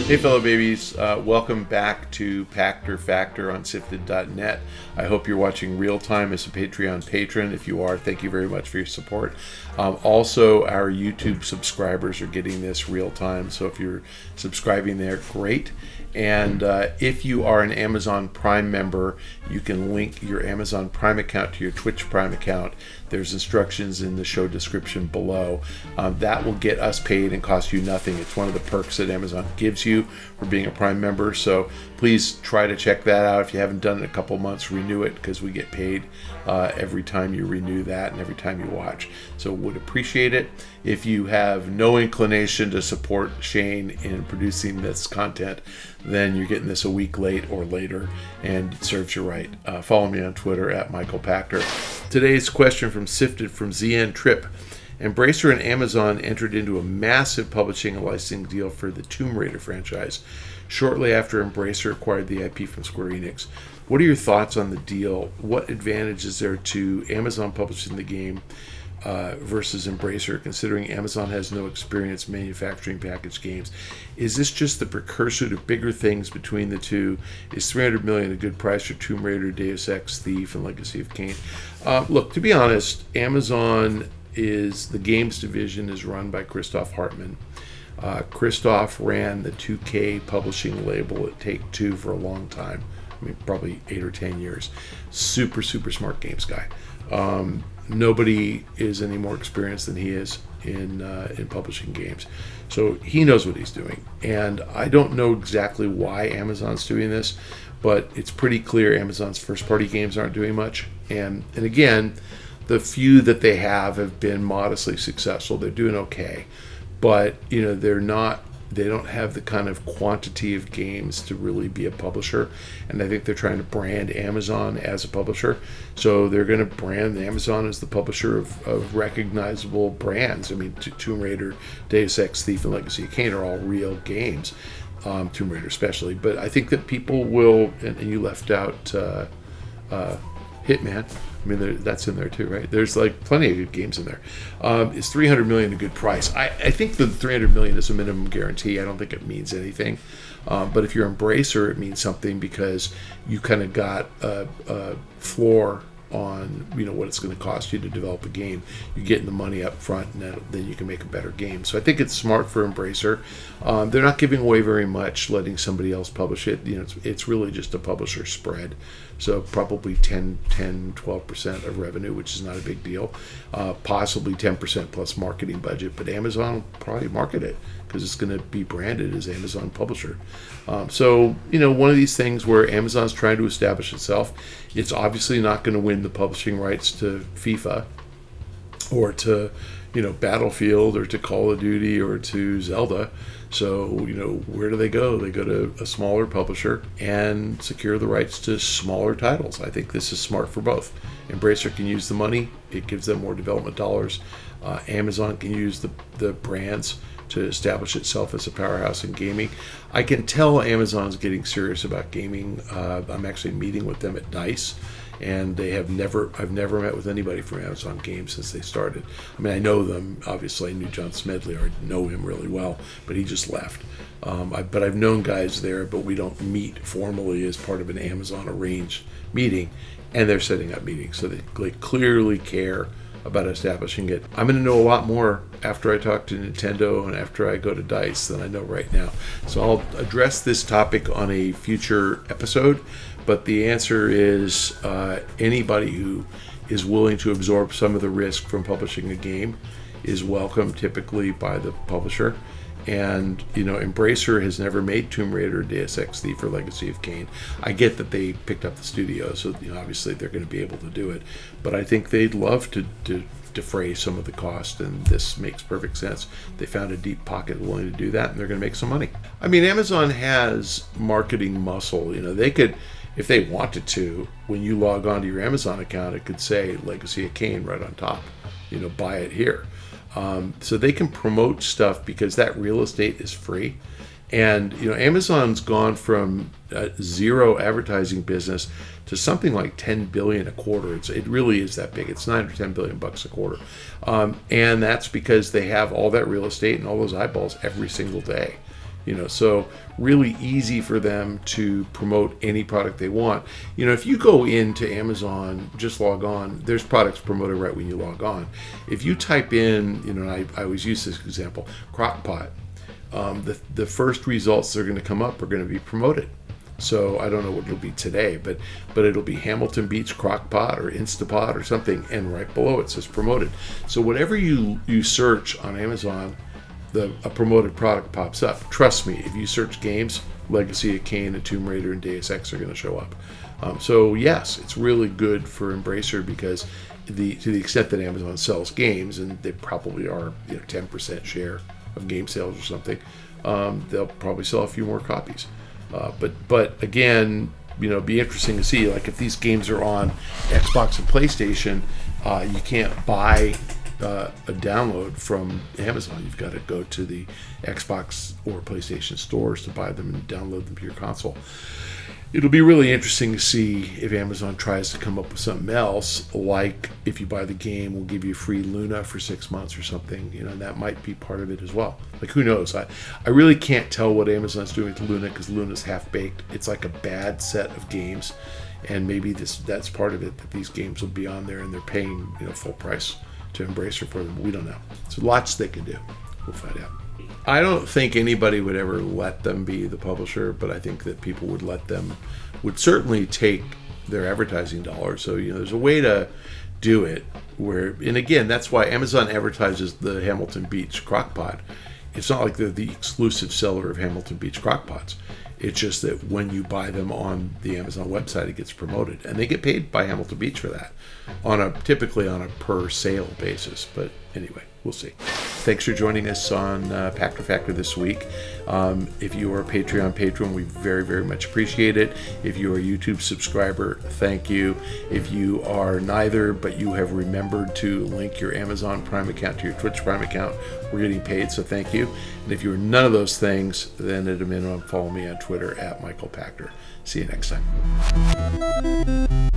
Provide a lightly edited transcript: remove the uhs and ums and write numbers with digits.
Hey fellow babies, welcome back to Pachter Factor on SIFTD.net. I hope you're watching real time as a Patreon patron. If you are, thank you very much for your support. Also, our YouTube subscribers are getting this real time, so if you're subscribing there, great. And if you are an Amazon Prime member, you can link your Amazon Prime account to your Twitch Prime account. There's instructions in the show description below. That will get us paid and cost you nothing. It's one of the perks that Amazon gives you for being a Prime member. So please try to check that out. If you haven't done it in a couple months, renew it, because we get paid every time you renew that and every time you watch. So would appreciate it. If you have no inclination to support Shane in producing this content, then you're getting this a week late or later, and it serves you right. Follow me on Twitter at Michael Pachter. Today's question from Sifted from ZN Trip. Embracer and Amazon entered into a massive publishing and licensing deal for the Tomb Raider franchise shortly after Embracer acquired the IP from Square Enix. What are your thoughts on the deal? What advantage is there to Amazon publishing the game versus Embracer, considering Amazon has no experience manufacturing packaged games? Is this just the precursor to bigger things between the two? Is $300 million a good price for Tomb Raider, Deus Ex, Thief, and Legacy of Kain? Look, to be honest, Amazon the games division is run by Christoph Hartmann. Christoph ran the 2K publishing label at Take-Two for a long time. I mean, probably 8 or 10 years. Super, super smart games guy. Nobody is any more experienced than he is in publishing games. So he knows what he's doing. And I don't know exactly why Amazon's doing this, but it's pretty clear Amazon's first-party games aren't doing much. And again, the few that they have been modestly successful. They're doing okay. But, they don't have the kind of quantity of games to really be a publisher, and I think they're trying to brand Amazon as a publisher. So they're going to brand Amazon as the publisher of recognizable brands. I mean, Tomb Raider, Deus Ex, Thief, and Legacy of Kain are all real games, Tomb Raider especially. But I think that people will, and you left out Hitman. I mean, that's in there too, right? There's like plenty of good games in there. Is $300 million a good price? I think the $300 million is a minimum guarantee. I don't think it means anything. But if you're Embracer, it means something, because you kind of got a floor on what it's going to cost you to develop a game. You're getting the money up front, and then you can make a better game. So I think it's smart for Embracer. They're not giving away very much, letting somebody else publish it. It's really just a publisher spread. So probably 12% of revenue, which is not a big deal. Possibly 10% plus marketing budget, but Amazon will probably market it because it's going to be branded as Amazon publisher. So one of these things where Amazon's trying to establish itself. It's obviously not going to win the publishing rights to FIFA or to Battlefield or to Call of Duty or to Zelda. So, where do they go? They go to a smaller publisher and secure the rights to smaller titles. I think this is smart for both. Embracer can use the money. It gives them more development dollars. Amazon can use the brands to establish itself as a powerhouse in gaming. I can tell Amazon's getting serious about gaming. I'm actually meeting with them at DICE. And I've never met with anybody from Amazon Games since they started. I mean, I know them, obviously. I knew John Smedley, or I know him really well, but he just left. But I've known guys there, but we don't meet formally as part of an Amazon arranged meeting, and they're setting up meetings. So they clearly care about establishing it. I'm going to know a lot more after I talk to Nintendo and after I go to DICE than I know right now. So I'll address this topic on a future episode. But the answer is anybody who is willing to absorb some of the risk from publishing a game is welcome, typically by the publisher. And, Embracer has never made Tomb Raider, Deus Ex, Thief, or Legacy of Kain. I get that they picked up the studio, so obviously they're going to be able to do it. But I think they'd love to defray some of the cost, and this makes perfect sense. They found a deep pocket willing to do that, and they're going to make some money. I mean, Amazon has marketing muscle. They could, if they wanted to, when you log on to your Amazon account, it could say Legacy of Kain right on top. Buy it here. So they can promote stuff because that real estate is free. And, Amazon's gone from zero advertising business to something like $10 billion a quarter. It really is that big. It's $9 or $10 billion bucks a quarter. And that's because they have all that real estate and all those eyeballs every single day. So really easy for them to promote any product they want. If you go into Amazon, just log on, there's products promoted right when you log on. If you type in, I always use this example, crock pot, the first results that are going to come up are going to be promoted. So I don't know what it'll be today, but it'll be Hamilton Beach crock pot or Instapot or something, and right below it says promoted. So whatever you search on Amazon, a promoted product pops up. Trust me, if you search games, Legacy of Kain and Tomb Raider and Deus Ex are going to show up. So yes, it's really good for Embracer because to the extent that Amazon sells games, and they probably are 10% share of game sales or something, they'll probably sell a few more copies. But again, be interesting to see, like, if these games are on Xbox and PlayStation, you can't buy a download from Amazon. You've got to go to the Xbox or PlayStation stores to buy them and download them to your console. It'll be really interesting to see if Amazon tries to come up with something else, like if you buy the game, we'll give you free Luna for 6 months or something. And that might be part of it as well. Like, who knows? I really can't tell what Amazon's doing with Luna because Luna's half-baked. It's like a bad set of games, and maybe that's part of it, that these games will be on there and they're paying full price to Embracer for them. We don't know. So lots they can do. We'll find out. I don't think anybody would ever let them be the publisher, but I think that people would certainly take their advertising dollars. So, there's a way to do it where, and again, that's why Amazon advertises the Hamilton Beach crockpot. It's not like they're the exclusive seller of Hamilton Beach crockpots. It's just that when you buy them on the Amazon website, it gets promoted, and they get paid by Hamilton Beach for that, typically on a per sale basis. But anyway, we'll see. Thanks for joining us on Pachter Factor this week. If you are a Patreon patron, we very, very much appreciate it. If you are a YouTube subscriber, thank you. If you are neither, but you have remembered to link your Amazon Prime account to your Twitch Prime account, we're getting paid, so thank you. And if you're none of those things, then at a minimum, follow me on Twitter at Michael Pachter. See you next time.